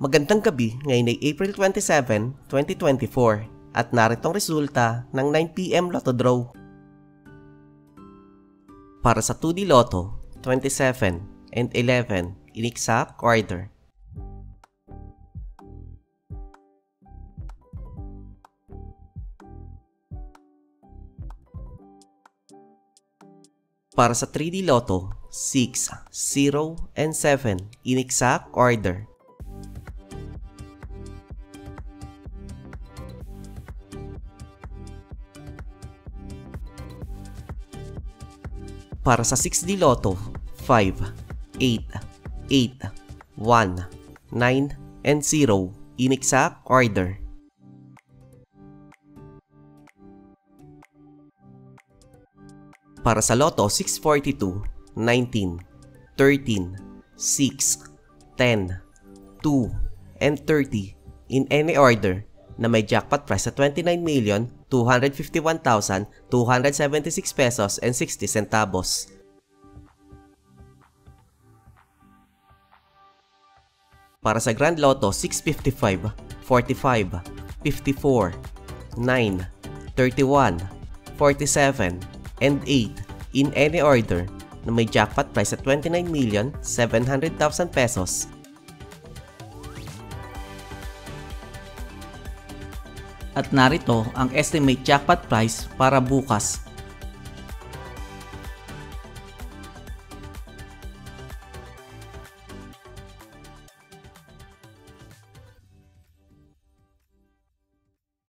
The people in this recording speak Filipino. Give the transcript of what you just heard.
Magandang gabi, ngayon ay April 27, 2024 at narito ang resulta ng 9 PM Lotto Draw. Para sa 2D Lotto, 27 and 11 in exact order. Para sa 3D Lotto, 6, 0, and 7 in exact order. Para sa 6D Lotto, 5, 8, 8, 1, 9, and 0 in exact order. Para sa Lotto 642, 19, 13, 6, 10, 2, and 30 in any order na may jackpot price sa 29,251,276 pesos and 60 centavos. Para sa Grand Lotto 655, 45, 54, 9, 31, 47, and 8 in any order na may jackpot price sa 29,700,000 pesos. At narito ang estimate jackpot price para bukas,